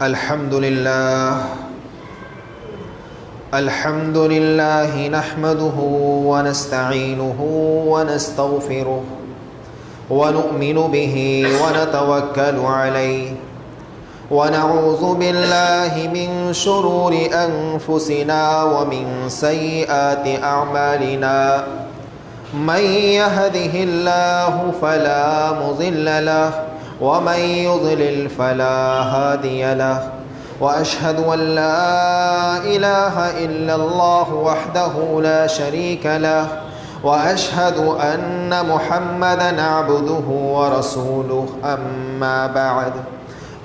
الحمد لله نحمده ونستعينه ونستغفره ونؤمن به ونتوكل عليه ونعوذ بالله من شرور أنفسنا ومن سيئات أعمالنا من يهده الله فلا مضل له ومن يضلل فلا هادي له وأشهد أن لا إله إلا الله وحده لا شريك له وأشهد أن محمدًا عبده ورسوله أما بعد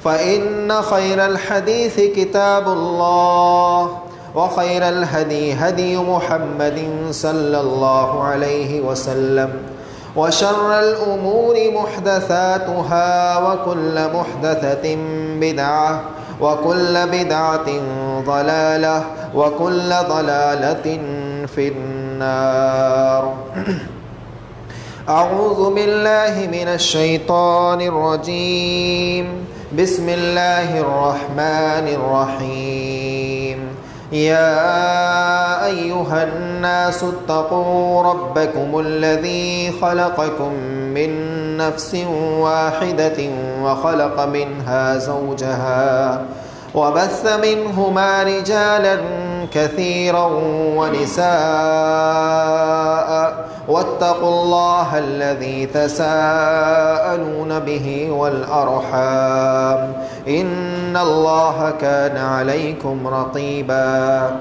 فإن خير الحديث كتاب الله وخير الهدي هدي محمد صلى الله عليه وسلم وشر الأمور محدثاتها وكل محدثة بدعة وكل بدعة ضلالة وكل ضلالة في النار. أعوذ بالله من الشيطان الرجيم. بسم الله الرحمن الرحيم. يا أيها الناس اتقوا ربكم الذي خلقكم من نفس واحدة وخلق منها زوجها وبث منهما رجالا كثيرا ونساء واتقوا الله الذي تساءلون به والأرحام إن الله كان عليكم رقيبا.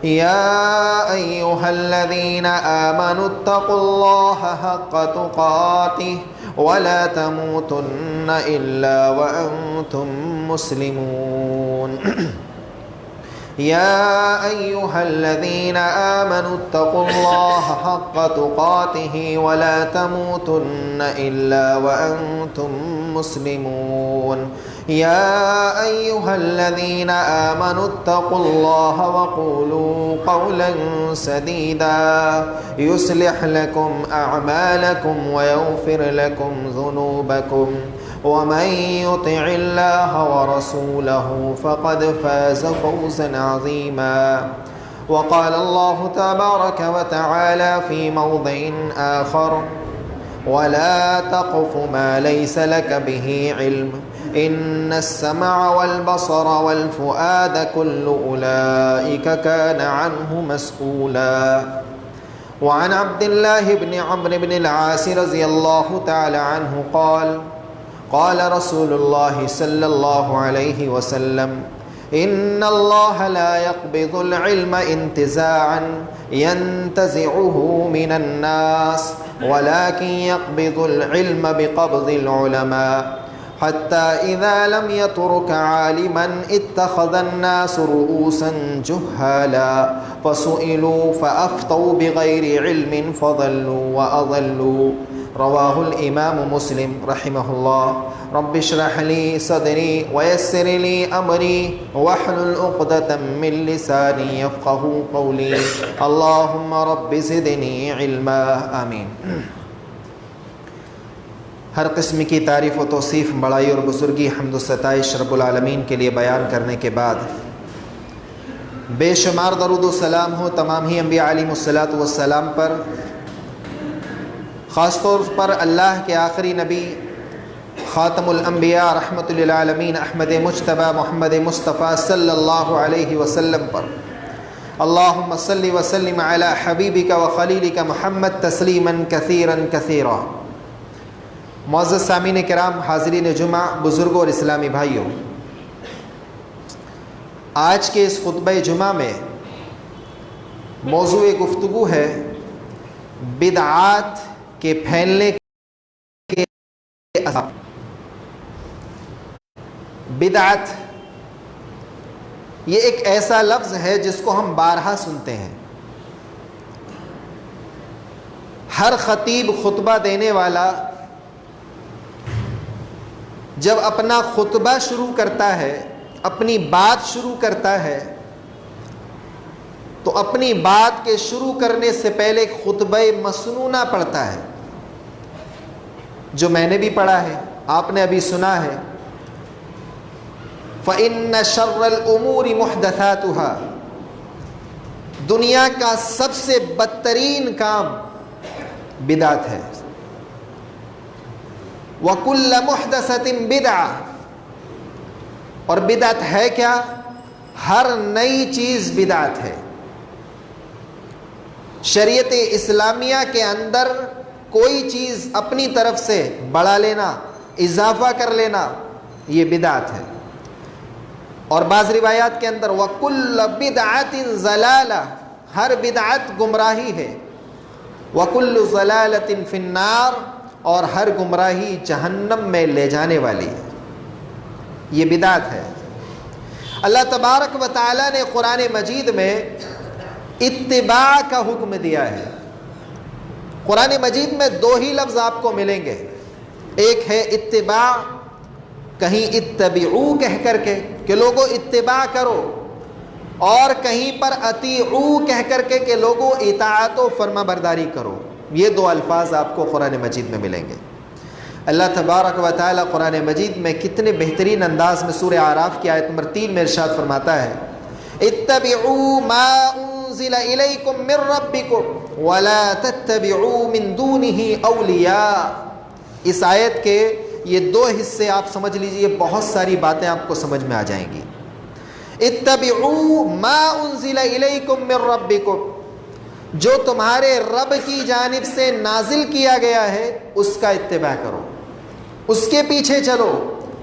يا أيها الذين آمنوا اتقوا الله حق تقاته ولا تموتن إلا وأنتم مسلمون. يا أيها الذين آمنوا اتقوا الله حق تقاته ولا تموتن إلا وأنتم مسلمون. يا أيها الذين آمنوا اتقوا الله وقولوا قولا سديدا يصلح لكم أعمالكم ويغفر لكم ذنوبكم ومن يطع الله ورسوله فقد فاز فوزا عظيما. وقال الله تبارك وتعالى في موضع آخر ولا تقف ما ليس لك به علم إن السمع والبصر والفؤاد كل أولئك كان عنه مسؤولا. وعن عبد الله بن عمرو بن العاص رضي الله تعالى عنه قال قال رسول الله صلى الله عليه وسلم إن الله لا يقبض العلم انتزاعا ينتزعه من الناس ولكن يقبض العلم بقبض العلماء حتى إذا لم يترك عالما اتخذ الناس رؤوسا جهالا فسئلوا فأفتوا بغير علم فضلوا وأضلوا. رواه الإمام مسلم رحمه الله. رب اشرح لي صدري ويسر لي أمري واحلل عقدة من لساني يفقهوا قولي. اللهم رب زدني علما. آمین. ہر قسم کی تعریف و توصیف، بڑائی اور بزرگی، حمد و ستائش رب العالمین کے لیے بیان کرنے کے بعد بے شمار درود و سلام ہو تمام ہی انبیاء علیہم الصلاۃ والسلام پر، خاص طور پر اللہ کے آخری نبی خاتم الانبیاء رحمت للعالمین احمد مجتبی محمد مصطفیٰ صلی اللہ علیہ وسلم پر. اللہم صلی وسلم علی حبیبک و خلیلک محمد تسلیما کثیرا کثیرا. معزز سامعین کرام، حاضرین جمعہ، بزرگوں اور اسلامی بھائیوں، آج کے اس خطبہ جمعہ میں موضوع گفتگو ہے بدعات کے پھیلنے کے اسباب. بدعت یہ ایک ایسا لفظ ہے جس کو ہم بارہا سنتے ہیں. ہر خطیب، خطبہ دینے والا جب اپنا خطبہ شروع کرتا ہے، اپنی بات شروع کرتا ہے، تو اپنی بات کے شروع کرنے سے پہلے ایک خطبہ مسنونہ پڑھتا ہے. جو میں نے بھی پڑھا ہے، آپ نے ابھی سنا ہے، فَإِنَّ شَرَّ الْأُمُورِ مُحْدَثَاتُهَا، دنیا کا سب سے بدترین کام بدعت ہے۔ وَكُلَّ مُحْدَثَةٍ بِدْعَةٍ، اور بدعت ہے کیا؟ ہر نئی چیز بدعت ہے۔ شریعت اسلامیہ کے اندر کوئی چیز اپنی طرف سے بڑھا لینا، اضافہ کر لینا، یہ بدعت ہے۔ اور بعض روایات کے اندر وَكُلَّ بِدْعَةٍ ضَلَالَةٍ، ہر بدعت گمراہی ہے، وَكُلُّ ضَلَالَةٍ فِي النَّارِ، اور ہر گمراہی جہنم میں لے جانے والی ہے۔ یہ بدعت ہے۔ اللہ تبارک و تعالیٰ نے قرآن مجید میں اتباع کا حکم دیا ہے۔ قرآن مجید میں دو ہی لفظ آپ کو ملیں گے، ایک ہے اتباع، کہیں اتبعو کہہ کر کے کہ لوگوں اتباع کرو، اور کہیں پر اطیعو کہہ کر کے کہ لوگوں اطاعت و فرما برداری کرو۔ یہ دو الفاظ آپ کو قرآن مجید میں ملیں گے۔ اللہ تبارک و تعالی قرآن مجید میں کتنے بہترین انداز میں سورہ اعراف کی آیت نمبر 3 میں ارشاد فرماتا ہے، اتبعوا ما انزل الیکم من ربکم ولا تتبعوا من دونه اولیاء۔ اس آیت کے یہ دو حصے آپ سمجھ لیجئے، بہت ساری باتیں آپ کو سمجھ میں آ جائیں گی۔ اتبعوا ما انزل الیکم من ربکم، جو تمہارے رب کی جانب سے نازل کیا گیا ہے اس کا اتباع کرو، اس کے پیچھے چلو،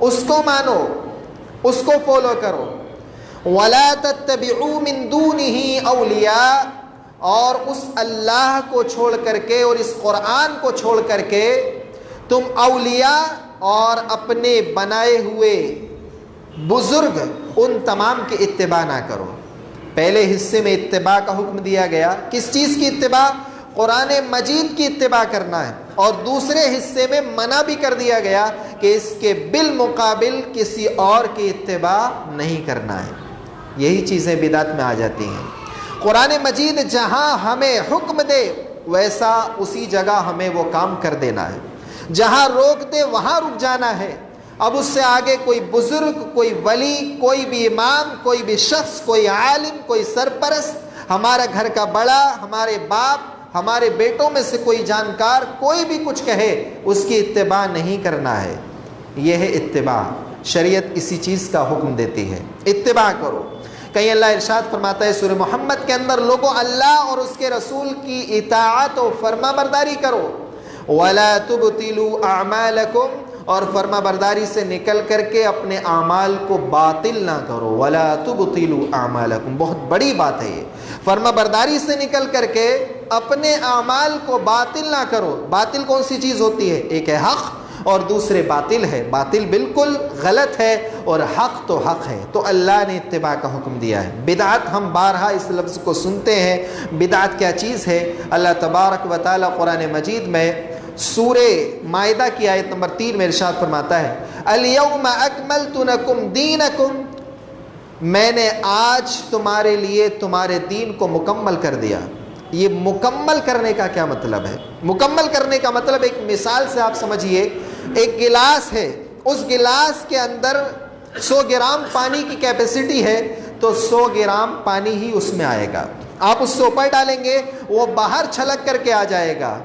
اس کو مانو، اس کو فالو کرو۔ وَلَا تَتَّبِعُوا مِن دُونِهِ أَوْلِيَاءَ، اور اس اللہ کو چھوڑ کر کے اور اس قرآن کو چھوڑ کر کے تم اولیاء اور اپنے بنائے ہوئے بزرگ ان تمام کے اتباع نہ کرو۔ پہلے حصے میں اتباع کا حکم دیا گیا، کس چیز کی اتباع؟ قرآن مجید کی اتباع کرنا ہے، اور دوسرے حصے میں منع بھی کر دیا گیا کہ اس کے بالمقابل کسی اور کی اتباع نہیں کرنا ہے۔ یہی چیزیں بدعت میں آ جاتی ہیں۔ قرآن مجید جہاں ہمیں حکم دے ویسا اسی جگہ ہمیں وہ کام کر دینا ہے، جہاں روک دے وہاں رک جانا ہے۔ اب اس سے آگے کوئی بزرگ، کوئی ولی، کوئی بھی امام، کوئی بھی شخص، کوئی عالم، کوئی سرپرست، ہمارا گھر کا بڑا، ہمارے باپ، ہمارے بیٹوں میں سے کوئی جانکار، کوئی بھی کچھ کہے اس کی اتباع نہیں کرنا ہے۔ یہ ہے اتباع، شریعت اسی چیز کا حکم دیتی ہے، اتباع کرو۔ کہیں اللہ ارشاد فرماتا ہے سورہ محمد کے اندر، لوگوں اللہ اور اس کے رسول کی اطاعت و فرما برداری کرو۔ وَلَا تُبْطِلُوا أَعْمَالَكُمْ، اور فرما برداری سے نکل کر کے اپنے اعمال کو باطل نہ کرو۔ وَلَا تُبْطِلُوا أَعْمَالَكُمْ، بہت بڑی بات ہے یہ، فرما برداری سے نکل کر کے اپنے اعمال کو باطل نہ کرو۔ باطل کون سی چیز ہوتی ہے؟ ایک ہے حق اور دوسرے باطل ہے۔ باطل بالکل غلط ہے اور حق تو حق ہے۔ تو اللہ نے اتباع کا حکم دیا ہے۔ بدعت، ہم بارہا اس لفظ کو سنتے ہیں، بدعت کیا چیز ہے؟ اللہ تبارک و تعالی قرآن مجید میں سورہ مائدہ کی آیت نمبر 3 میں ارشاد فرماتا ہے، الْيَوْمَ أَكْمَلْتُ لَكُمْ دِينَكُمْ، میں نے آج تمہارے لیے تمہارے دین کو مکمل کر دیا۔ یہ مکمل کرنے کا کیا مطلب ہے؟ مکمل کرنے کا مطلب ایک مثال سے آپ سمجھیے، ایک گلاس ہے، اس گلاس کے اندر 100 گرام پانی کی کیپیسٹی ہے، تو 100 گرام پانی ہی اس میں آئے گا۔ آپ اس سے اوپر ڈالیں گے وہ باہر چھلک کر کے آ جائے گا۔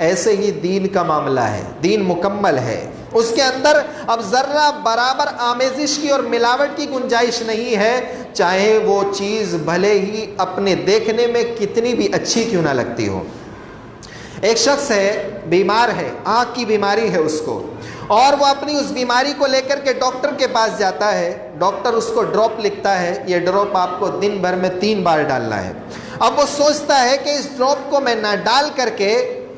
ایسے ہی دین کا معاملہ ہے، دین مکمل ہے، اس کے اندر اب ذرہ برابر آمیزش کی اور ملاوٹ کی گنجائش نہیں ہے، چاہے وہ چیز بھلے ہی اپنے دیکھنے میں کتنی بھی اچھی کیوں نہ لگتی ہو۔ ایک شخص ہے، بیمار ہے، آنکھ کی بیماری ہے اس کو، اور وہ اپنی اس بیماری کو لے کر کے ڈاکٹر کے پاس جاتا ہے۔ ڈاکٹر اس کو ڈراپ لکھتا ہے، یہ ڈراپ آپ کو دن بھر میں 3 بار ڈالنا ہے۔ اب وہ سوچتا ہے کہ اس ڈراپ کو میں نہ ڈال کر کے،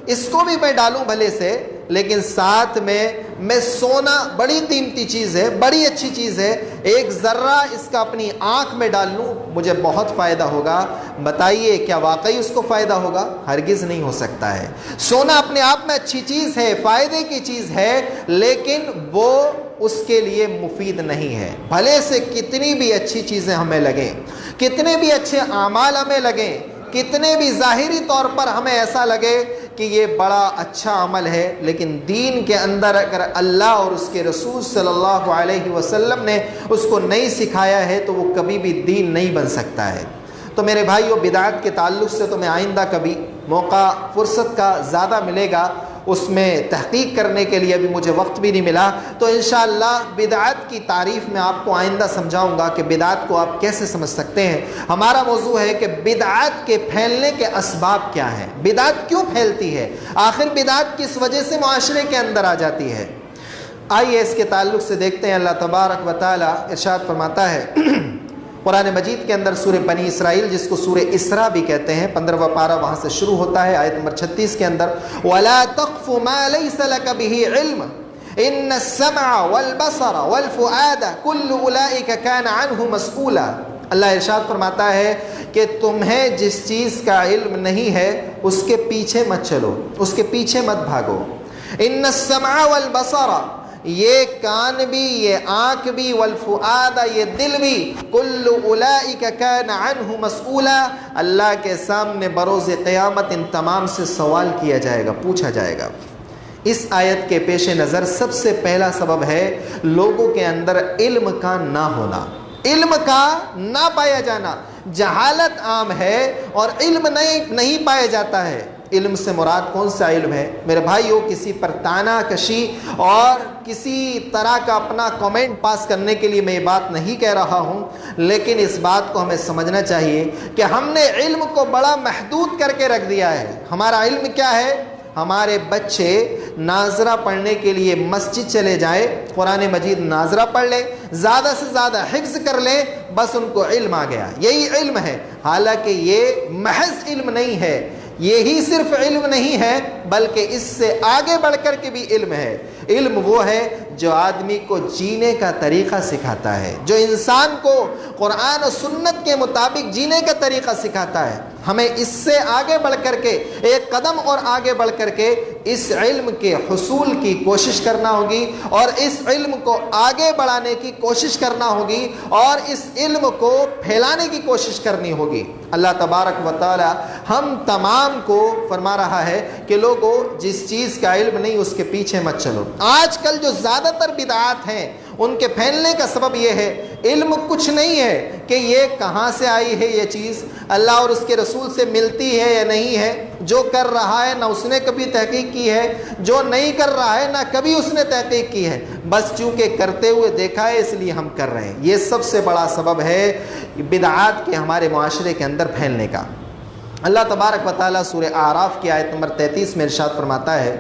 اس کو بھی میں ڈالوں بھلے سے، لیکن ساتھ میں سونا بڑی قیمتی چیز ہے، بڑی اچھی چیز ہے، ایک ذرہ اس کا اپنی آنکھ میں ڈال لوں، مجھے بہت فائدہ ہوگا۔ بتائیے کیا واقعی اس کو فائدہ ہوگا؟ ہرگز نہیں ہو سکتا ہے۔ سونا اپنے آپ میں اچھی چیز ہے، فائدے کی چیز ہے، لیکن وہ اس کے لیے مفید نہیں ہے۔ بھلے سے کتنی بھی اچھی چیزیں ہمیں لگیں، کتنے بھی اچھے اعمال ہمیں لگیں، کتنے بھی ظاہری طور پر ہمیں ایسا لگے کہ یہ بڑا اچھا عمل ہے، لیکن دین کے اندر اگر اللہ اور اس کے رسول صلی اللہ علیہ وسلم نے اس کو نہیں سکھایا ہے تو وہ کبھی بھی دین نہیں بن سکتا ہے۔ تو میرے بھائیو، بدعات کے تعلق سے تو میں آئندہ کبھی موقع فرصت کا زیادہ ملے گا، اس میں تحقیق کرنے کے لیے ابھی مجھے وقت بھی نہیں ملا، تو انشاءاللہ بدعات کی تعریف میں آپ کو آئندہ سمجھاؤں گا کہ بدعات کو آپ کیسے سمجھ سکتے ہیں۔ ہمارا موضوع ہے کہ بدعات کے پھیلنے کے اسباب کیا ہیں، بدعات کیوں پھیلتی ہے، آخر بدعات کس وجہ سے معاشرے کے اندر آ جاتی ہے۔ آئیے اس کے تعلق سے دیکھتے ہیں۔ اللہ تبارک و تعالی ارشاد فرماتا ہے قرآن مجید کے اندر سورہ بنی اسرائیل، جس کو سورہ اسراء بھی کہتے ہیں، 15واں پارہ وہاں سے شروع ہوتا ہے، آیت نمبر 36 کے اندر، وَلَا تَقْفُ مَا لَيْسَ لَكَ بِهِ عِلْمٌ إِنَّ السَّمْعَ وَالْبَصَرَ وَالْفُؤَادَ كُلُّ أُولَئِكَ كَانَ عَنْهُ مَسْئُولًا۔ اللہ ارشاد فرماتا ہے کہ تمہیں جس چیز کا علم نہیں ہے اس کے پیچھے مت چلو، اس کے پیچھے مت بھاگو۔ إِنَّ السَّمْعَ وَالْبَصَرَ، یہ کان بھی، یہ آنکھ بھی، والفؤاد، یہ دل بھی، کل اولئک کان عنہ مسئولا، اللہ کے سامنے بروز قیامت ان تمام سے سوال کیا جائے گا، پوچھا جائے گا۔ اس آیت کے پیش نظر سب سے پہلا سبب ہے لوگوں کے اندر علم کا نہ ہونا، علم کا نہ پایا جانا۔ جہالت عام ہے اور علم نہیں پایا جاتا ہے۔ علم سے مراد کون سا علم ہے میرے بھائیو؟ کسی پر تانا کشی اور کسی طرح کا اپنا کامنٹ پاس کرنے کے لیے میں یہ بات نہیں کہہ رہا ہوں، لیکن اس بات کو ہمیں سمجھنا چاہیے کہ ہم نے علم کو بڑا محدود کر کے رکھ دیا ہے۔ ہمارا علم کیا ہے؟ ہمارے بچے ناظرہ پڑھنے کے لیے مسجد چلے جائیں، قرآن مجید ناظرہ پڑھ لیں، زیادہ سے زیادہ حفظ کر لیں، بس ان کو علم آ گیا، یہی علم ہے۔ حالانکہ یہ محض علم نہیں ہے، یہی صرف علم نہیں ہے بلکہ اس سے آگے بڑھ کر کے بھی علم ہے۔ علم وہ ہے جو آدمی کو جینے کا طریقہ سکھاتا ہے، جو انسان کو قرآن و سنت کے مطابق جینے کا طریقہ سکھاتا ہے۔ ہمیں اس سے آگے بڑھ کر کے ایک قدم اور آگے بڑھ کر کے اس علم کے حصول کی کوشش کرنا ہوگی، اور اس علم کو آگے بڑھانے کی کوشش کرنا ہوگی، اور اس علم کو پھیلانے کی کوشش کرنی ہوگی۔ اللہ تبارک و تعالی ہم تمام کو فرما رہا ہے کہ لوگوں، جس چیز کا علم نہیں اس کے پیچھے مت چلو۔ آج کل جو زیادہ تر بدعات ہیں ان کے پھیلنے کا سبب یہ ہے، علم کچھ نہیں ہے کہ یہ کہاں سے آئی ہے، یہ چیز اللہ اور اس کے رسول سے ملتی ہے یا نہیں ہے۔ جو کر رہا ہے نہ اس نے کبھی تحقیق کی ہے، جو نہیں کر رہا ہے نہ کبھی اس نے تحقیق کی ہے، بس چونکہ کرتے ہوئے دیکھا ہے اس لیے ہم کر رہے ہیں۔ یہ سب سے بڑا سبب ہے بدعات کے ہمارے معاشرے کے اندر پھیلنے کا۔ اللہ تبارک و تعالیٰ سورہ اعراف کی آیت نمبر 33 میں ارشاد فرماتا ہے،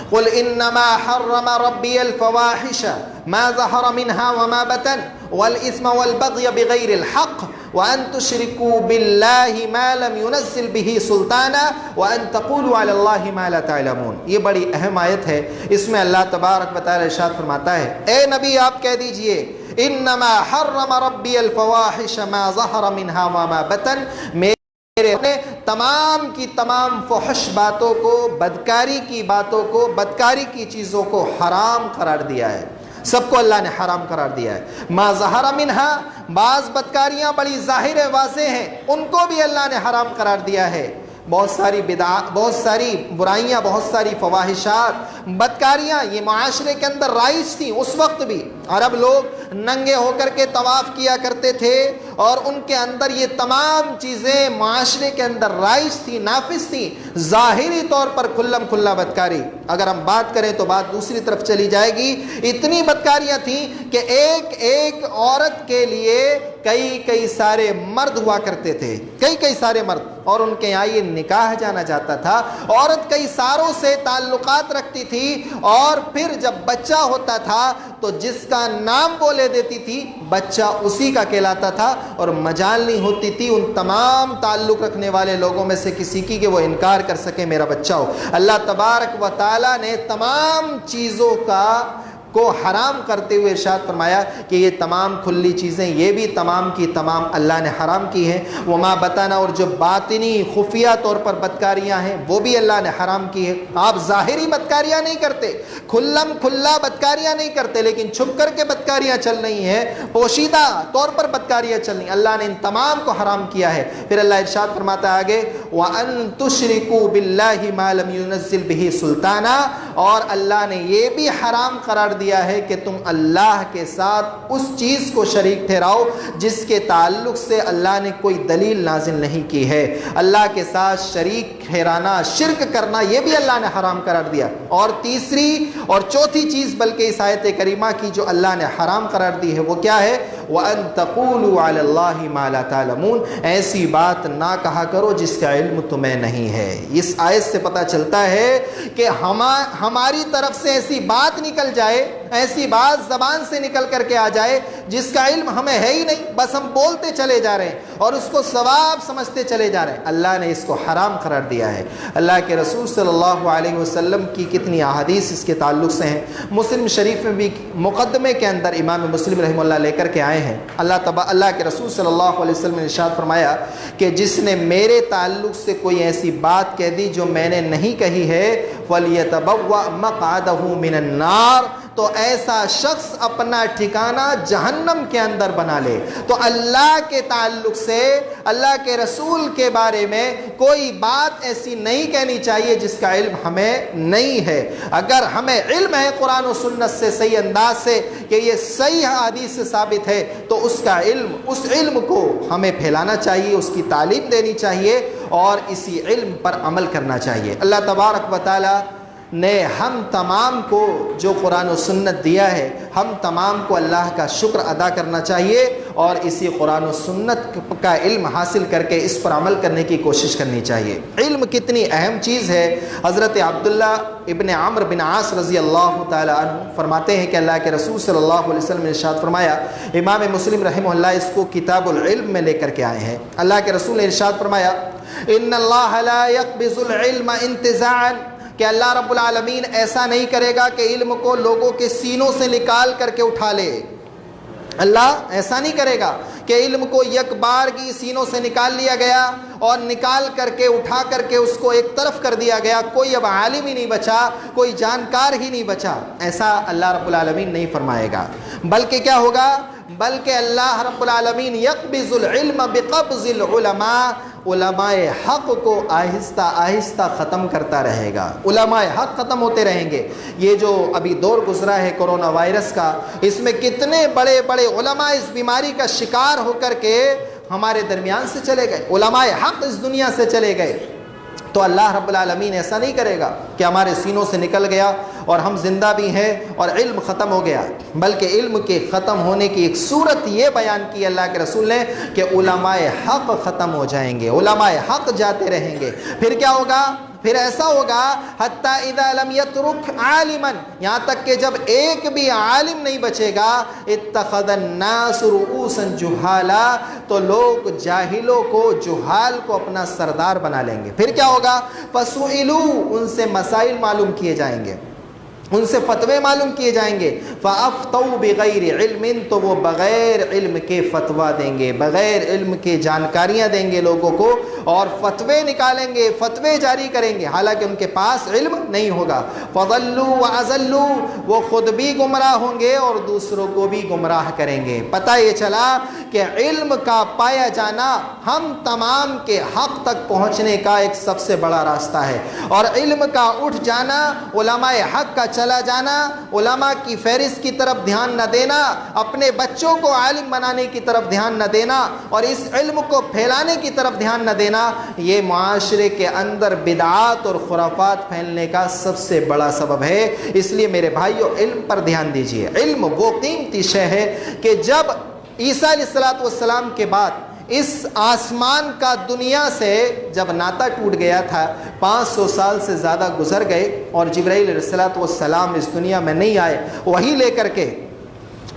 قل انما حرم ربی الفواحش ما ظهر منها وما بطن والاثم والبغي بغیر الحق وان تشركوا بالله ما لم ينزل به سلطانا وان تقولوا على الله ما لا تعلمون۔ یہ بڑی اہم آیت ہے، اس میں اللہ تبارک و تعالیٰ ارشاد فرماتا ہے، اے نبی آپ کہہ دیجئے انما حرم ربی الفواحش ما ظهر منها وما بطن، نے تمام کی تمام فحش باتوں کو، بدکاری کی باتوں کو، بدکاری کی چیزوں کو حرام قرار دیا ہے۔ سب کو اللہ نے حرام قرار دیا ہے۔ ما ظہر منہا، بعض بدکاریاں بڑی ظاہر واضح ہیں، ان کو بھی اللہ نے حرام قرار دیا ہے۔ بہت ساری بدعات، بہت ساری برائیاں، بہت ساری فواہشات، بدکاریاں یہ معاشرے کے اندر رائج تھیں۔ اس وقت بھی عرب لوگ ننگے ہو کر کے طواف کیا کرتے تھے، اور ان کے اندر یہ تمام چیزیں معاشرے کے اندر رائج تھیں، نافذ تھیں، ظاہری طور پر کھلم کھلا بدکاری۔ اگر ہم بات کریں تو بات دوسری طرف چلی جائے گی۔ اتنی بدکاریاں تھیں کہ ایک ایک عورت کے لیے کئی سارے مرد ہوا کرتے تھے، کئی سارے مرد، اور ان کے یہاں یہ نکاح جانا جاتا تھا۔ عورت کئی ساروں سے تعلقات رکھتی تھی، اور پھر جب بچہ ہوتا تھا تو جس کا نام وہ لے دیتی تھی بچہ اسی کا کہلاتا تھا، اور مجال نہیں ہوتی تھی ان تمام تعلق رکھنے والے لوگوں میں سے کسی کی کہ وہ انکار کر سکے میرا بچہ ہو۔ اللہ تبارک و تعالیٰ نے تمام چیزوں کا کو حرام کرتے ہوئے ارشاد فرمایا کہ یہ تمام کھلی چیزیں یہ بھی تمام کی تمام اللہ نے حرام کی ہیں، وما بطن، اور جو باطنی خفیہ طور پر بدکاریاں ہیں وہ بھی اللہ نے حرام کی ہے۔ آپ ظاہری بدکاریاں نہیں کرتے، کھلم کھلا بدکاریاں نہیں کرتے، لیکن چھپ کر کے بدکاریاں چل رہی ہیں، پوشیدہ طور پر بدکاریاں چل رہی ہیں، اللہ نے ان تمام کو حرام کیا ہے۔ پھر اللہ ارشاد فرماتا ہے آگے وَأَن تُشْرِكُوا بِاللَّهِ مَا لَمْ يُنَزِّلْ بِهِ سُلْطَانًا، اور اللہ نے یہ بھی حرام قرار دیا ہے کہ تم اللہ کے ساتھ اس چیز کو شریک ٹھہراؤ جس کے تعلق سے اللہ نے کوئی دلیل نازل نہیں کی ہے۔ اللہ کے ساتھ شریک ٹھہرانا، شرک کرنا، یہ بھی اللہ نے حرام قرار دیا۔ اور تیسری اور چوتھی چیز بلکہ اس آیت کریمہ کی جو اللہ نے حرام قرار دی ہے وہ کیا ہے؟ وَأَن تَقُولُوا عَلَى اللَّهِ مَا لَا تَعْلَمُونَ، ایسی بات نہ کہا کرو جس کا علم تمہیں نہیں ہے۔ اس آیت سے پتہ چلتا ہے کہ ہماری طرف سے ایسی بات نکل جائے، ایسی بات زبان سے نکل کر کے آ جائے جس کا علم ہمیں ہے ہی نہیں، بس ہم بولتے چلے جا رہے ہیں اور اس کو ثواب سمجھتے چلے جا رہے ہیں، اللہ نے اس کو حرام قرار دیا ہے۔ اللہ کے رسول صلی اللہ علیہ وسلم کی کتنی احادیث اس کے تعلق سے ہیں۔ مسلم شریف میں بھی مقدمے کے اندر امام مسلم رحمہ اللہ لے کر کے آئے ہیں، اللہ کے رسول صلی اللہ علیہ وسلم نے ارشاد فرمایا کہ جس نے میرے تعلق سے کوئی ایسی بات کہہ دی جو میں نے نہیں کہی ہے فَلْيَتَبَوَّأْ مَقْعَدَهُ مِنَ النَّارِ، تو ایسا شخص اپنا ٹھکانہ جہنم کے اندر بنا لے۔ تو اللہ کے تعلق سے، اللہ کے رسول کے بارے میں کوئی بات ایسی نہیں کہنی چاہیے جس کا علم ہمیں نہیں ہے۔ اگر ہمیں علم ہے قرآن و سنت سے صحیح انداز سے کہ یہ صحیح حدیث سے ثابت ہے تو اس کا علم، اس علم کو ہمیں پھیلانا چاہیے، اس کی تعلیم دینی چاہیے اور اسی علم پر عمل کرنا چاہیے۔ اللہ تبارک و تعالی نے ہم تمام کو جو قرآن و سنت دیا ہے، ہم تمام کو اللہ کا شکر ادا کرنا چاہیے اور اسی قرآن و سنت کا علم حاصل کر کے اس پر عمل کرنے کی کوشش کرنی چاہیے۔ علم کتنی اہم چیز ہے۔ حضرت عبداللہ ابن عمرو بن عاص رضی اللہ تعالی عنہ فرماتے ہیں کہ اللہ کے رسول صلی اللہ علیہ وسلم نے ارشاد فرمایا، امام مسلم رحمہ اللہ اس کو کتاب العلم میں لے کر کے آئے ہیں، اللہ کے رسول نے ارشاد فرمایا ان اللہ لا يقبض العلم انتزاعا، کہ اللہ رب العالمین ایسا نہیں کرے گا کہ علم کو لوگوں کے سینوں سے نکال کر کے اٹھا لے۔ اللہ ایسا نہیں کرے گا کہ علم کو یک بار کی سینوں سے نکال لیا گیا اور نکال کر کے اٹھا کر کے اس کو ایک طرف کر دیا گیا، کوئی اب عالم ہی نہیں بچا، کوئی جانکار ہی نہیں بچا۔ ایسا اللہ رب العالمین نہیں فرمائے گا، بلکہ کیا ہوگا؟ بلکہ اللہ رب العالمین یقبض العلم بقبض العلماء، علماء حق کو آہستہ آہستہ ختم کرتا رہے گا، علماء حق ختم ہوتے رہیں گے۔ یہ جو ابھی دور گزرا ہے کورونا وائرس کا، اس میں کتنے بڑے بڑے علماء اس بیماری کا شکار ہو کر کے ہمارے درمیان سے چلے گئے، علماء حق اس دنیا سے چلے گئے۔ تو اللہ رب العالمین ایسا نہیں کرے گا کہ ہمارے سینوں سے نکل گیا اور ہم زندہ بھی ہیں اور علم ختم ہو گیا، بلکہ علم کے ختم ہونے کی ایک صورت یہ بیان کی اللہ کے رسول نے کہ علماء حق ختم ہو جائیں گے، علماء حق جاتے رہیں گے۔ پھر کیا ہوگا؟ پھر ایسا ہوگا حتی اذا لم یترک عالما، یہاں تک کہ جب ایک بھی عالم نہیں بچے گا، اتخذ الناس رؤوسا جہالا، تو لوگ جاہلوں کو، جہال کو اپنا سردار بنا لیں گے۔ پھر کیا ہوگا؟ فسئلوا، ان سے مسائل معلوم کیے جائیں گے، ان سے فتوے معلوم کیے جائیں گے، فافتوا بغیر علم، تو وہ بغیر علم کے فتویٰ دیں گے، بغیر علم کے جانکاریاں دیں گے لوگوں کو اور فتوے نکالیں گے، فتوے جاری کریں گے، حالانکہ ان کے پاس علم نہیں ہوگا۔ فضلوا واضلوا، وہ خود بھی گمراہ ہوں گے اور دوسروں کو بھی گمراہ کریں گے۔ پتہ یہ چلا کہ علم کا پایا جانا ہم تمام کے حق تک پہنچنے کا ایک سب سے بڑا راستہ ہے، اور علم کا اٹھ جانا، علماء حق کا چلا جانا، علماء کی فہرست کی طرف دھیان نہ دینا، اپنے بچوں کو عالم بنانے کی طرف دھیان نہ دینا اور اس علم کو پھیلانے کی طرف دھیان نہ دینا، یہ معاشرے کے اندر بدعات اور خرافات پھیلنے کا سب سے بڑا سبب ہے۔ اس لیے میرے بھائیو علم پر دھیان دیجیے۔ علم وہ قیمتی شے ہے کہ جب عیسیٰ علیہ السلام کے بعد اس آسمان کا دنیا سے جب ناطہ ٹوٹ گیا تھا، 500 سال سے زیادہ گزر گئے اور جبرائیل علیہ السلام اس دنیا میں نہیں آئے، وہی لے کر کے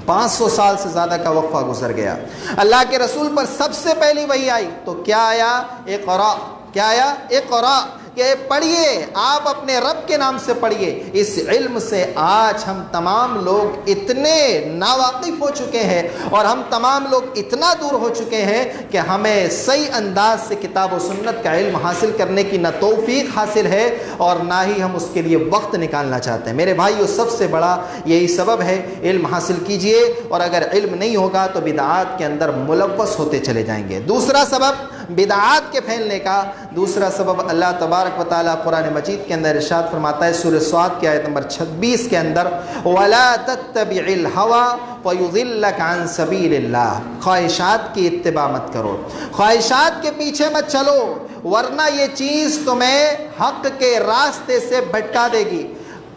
500 سال سے زیادہ کا وقفہ گزر گیا۔ اللہ کے رسول پر سب سے پہلی وحی آئی تو کیا آیا؟ اقرا، کیا آیا؟ اقرا، کہ پڑھیے، آپ اپنے رب کے نام سے پڑھیے۔ اس علم سے آج ہم تمام لوگ اتنے ناواقف ہو چکے ہیں اور ہم تمام لوگ اتنا دور ہو چکے ہیں کہ ہمیں صحیح انداز سے کتاب و سنت کا علم حاصل کرنے کی نہ توفیق حاصل ہے اور نہ ہی ہم اس کے لیے وقت نکالنا چاہتے ہیں۔ میرے بھائیو، سب سے بڑا یہی سبب ہے، علم حاصل کیجئے، اور اگر علم نہیں ہوگا تو بدعات کے اندر ملوث ہوتے چلے جائیں گے۔ دوسرا سبب بدعات کے پھیلنے کا، دوسرا سبب اللہ تبارک و تعالیٰ قرآن مجید کے اندر ارشاد فرماتا ہے سورہ صاد کی آیت نمبر 26 کے اندر، وَلَا تَتَّبِعِ الْهَوَىٰ فَيُضِلَّكَ عَن سَبِيلِ اللَّهِ، خواہشات کی اتباع مت کرو، خواہشات کے پیچھے مت چلو، ورنہ یہ چیز تمہیں حق کے راستے سے بھٹکا دے گی۔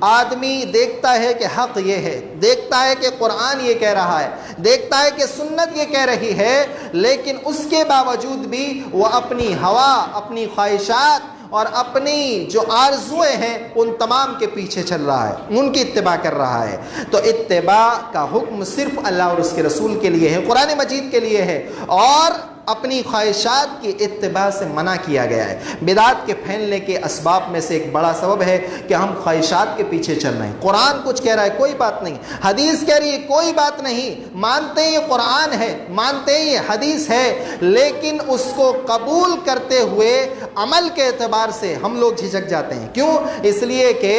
آدمی دیکھتا ہے کہ حق یہ ہے، دیکھتا ہے کہ قرآن یہ کہہ رہا ہے، دیکھتا ہے کہ سنت یہ کہہ رہی ہے، لیکن اس کے باوجود بھی وہ اپنی ہوا، اپنی خواہشات اور اپنی جو آرزویں ہیں ان تمام کے پیچھے چل رہا ہے، ان کی اتباع کر رہا ہے۔ تو اتباع کا حکم صرف اللہ اور اس کے رسول کے لیے ہے، قرآن مجید کے لیے ہے، اور اپنی خواہشات کی اتباع سے منع کیا گیا ہے۔ بدعات کے پھیلنے کے اسباب میں سے ایک بڑا سبب ہے کہ ہم خواہشات کے پیچھے چل رہے ہیں۔ قرآن کچھ کہہ رہا ہے، کوئی بات نہیں، حدیث کہہ رہی ہے، کوئی بات نہیں، مانتے ہیں یہ قرآن ہے، مانتے ہیں یہ حدیث ہے، لیکن اس کو قبول کرتے ہوئے عمل کے اعتبار سے ہم لوگ جھجک جاتے ہیں۔ کیوں؟ اس لیے کہ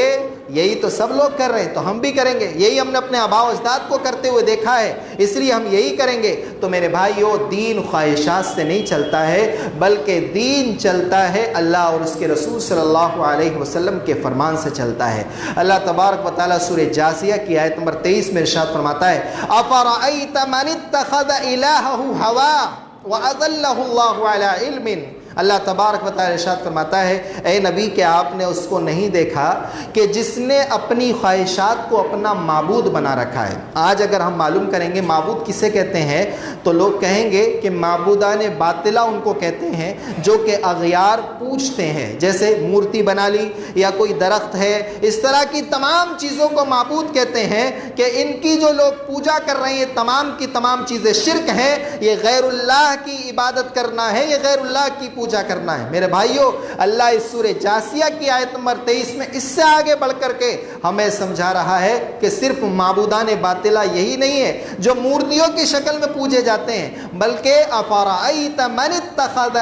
یہی تو سب لوگ کر رہے ہیں تو ہم بھی کریں گے، یہی ہم نے اپنے آباء و اجداد کو کرتے ہوئے دیکھا ہے، اس لیے ہم یہی کریں گے۔ تو میرے بھائیو، دین خواہشات سے نہیں چلتا ہے، بلکہ دین چلتا ہے اللہ اور اس کے رسول صلی اللہ علیہ وسلم کے فرمان سے چلتا ہے۔ اللہ تبارک و تعالیٰ سورہ جاثیہ کی آیت نمبر 23 میں ارشاد فرماتا ہے، أَفَرَأَيْتَ مَنِ اتَّخَذَ إِلَٰهَهُ هَوَاهُ وَأَضَلَّهُ اللَّهُ عَلَىٰ عِلْمٍ۔ اللہ تبارک و تعالیٰ ارشاد فرماتا ہے، اے نبی، کہ آپ نے اس کو نہیں دیکھا کہ جس نے اپنی خواہشات کو اپنا معبود بنا رکھا ہے۔ آج اگر ہم معلوم کریں گے معبود کسے کہتے ہیں تو لوگ کہیں گے کہ معبودان باطلہ ان کو کہتے ہیں جو کہ اغیار پوجتے ہیں، جیسے مورتی بنا لی یا کوئی درخت ہے، اس طرح کی تمام چیزوں کو معبود کہتے ہیں کہ ان کی جو لوگ پوجا کر رہے ہیں تمام کی تمام چیزیں شرک ہیں، یہ غیر اللہ کی عبادت کرنا ہے، یہ غیر اللہ کی پوجا کرنا ہے۔ میرے بھائیو، اللہ اس سورہ جاثیہ کی آیت نمبر 23 میں اس سے آگے بڑھ کر کے ہمیں سمجھا رہا ہے کہ صرف معبودان باطلہ یہی نہیں ہے جو مورتیوں کی شکل میں پوجے جاتے ہیں، بلکہ افرأیت من اتخذ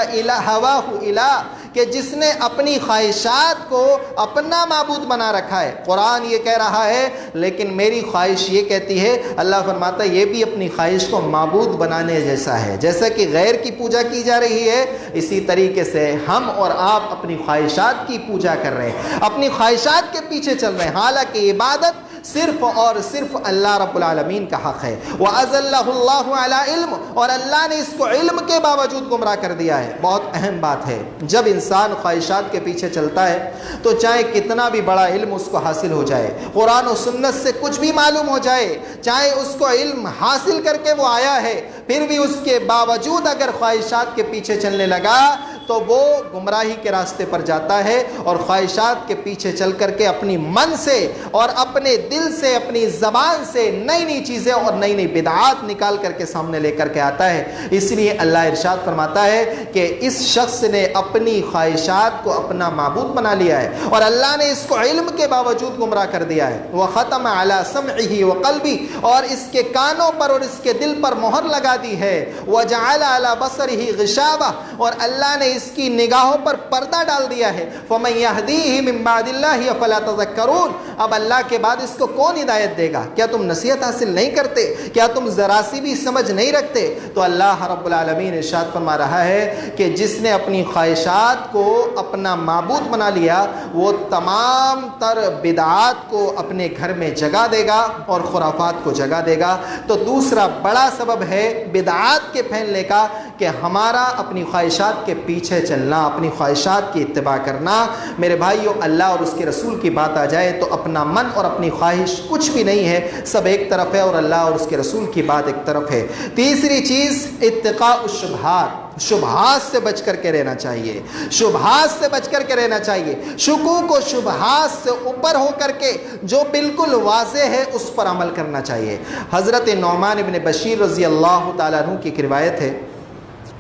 ہواہ الہ، کہ جس نے اپنی خواہشات کو اپنا معبود بنا رکھا ہے۔ قرآن یہ کہہ رہا ہے لیکن میری خواہش یہ کہتی ہے، اللہ فرماتا ہے یہ بھی اپنی خواہش کو معبود بنانے جیسا ہے۔ جیسا کہ غیر کی پوجا کی جا رہی ہے، اسی طریقے سے ہم اور آپ اپنی خواہشات کی پوجا کر رہے ہیں، اپنی خواہشات کے پیچھے چل رہے ہیں، حالانکہ عبادت صرف اور صرف اللہ رب العالمین کا حق ہے۔ وَأَذَلَّهُ اللَّهُ عَلَىٰ عِلْمٍ، اور اللہ نے اس کو علم کے باوجود گمراہ کر دیا ہے۔ بہت اہم بات ہے، جب انسان خواہشات کے پیچھے چلتا ہے تو چاہے کتنا بھی بڑا علم اس کو حاصل ہو جائے، قرآن و سنت سے کچھ بھی معلوم ہو جائے، چاہے اس کو علم حاصل کر کے وہ آیا ہے، پھر بھی اس کے باوجود اگر خواہشات کے پیچھے چلنے لگا تو وہ گمراہی کے راستے پر جاتا ہے، اور خواہشات کے پیچھے چل کر کے اپنی من سے اور اپنے دل سے، اپنی زبان سے نئی نئی چیزیں اور نئی نئی بدعات نکال کر کے سامنے لے کر کے آتا ہے۔ اس لیے اللہ ارشاد فرماتا ہے کہ اس شخص نے اپنی خواہشات کو اپنا معبود بنا لیا ہے، اور اللہ نے اس کو علم کے باوجود گمراہ کر دیا ہے۔ وَخَتَمَ عَلَىٰ سَمْعِهِ وَقَلْبِهِ، اور اس کے کانوں پر اور اس کے دل پر مہر لگا دی ہے۔ وَجَعَلَ عَلَىٰ بَصَرِهِ غِشَاوَةً، اور اللہ نے اس کی نگاہوں پر پردہ ڈال دیا ہے۔ فَمَن يَهْدِيهِ مِن بَعْدِ اللَّهِ أَفَلَا تَذَكَّرُونَ، اب اللہ کے بعد اس کو کون ہدایت دے گا؟ کیا تم نصیحت حاصل نہیں کرتے؟ کیا تم ذرا سی بھی سمجھ نہیں رکھتے؟ تو اللہ رب العالمین ارشاد فرما رہا ہے کہ جس نے اپنی خواہشات کو اپنا معبود بنا لیا، وہ تمام تر بدعات کو اپنے گھر میں جگہ دے گا اور خرافات کو جگہ دے گا۔ تو دوسرا بڑا سبب ہے بدعات کے پھیلنے کا کہ ہمارا اپنی خواہشات کے پیچھے چلنا، اپنی خواہشات کی اتباع کرنا۔ میرے بھائیو، اللہ اور اس کے رسول کی بات آ جائے تو اپنا من اور اپنی خواہش کچھ بھی نہیں ہے، سب ایک طرف ہے، اور اللہ اور اس کے رسول کی بات ایک طرف ہے۔ تیسری چیز اتقاء الشبہات، شبہات سے بچ کر کے رہنا چاہیے، شبہات سے بچ کر کے رہنا چاہیے، شکوک و شبہات سے اوپر ہو کر کے جو بالکل واضح ہے اس پر عمل کرنا چاہیے۔ حضرت نعمان ابن بشیر رضی اللہ تعالیٰ عنہ کی ایک روایت ہے،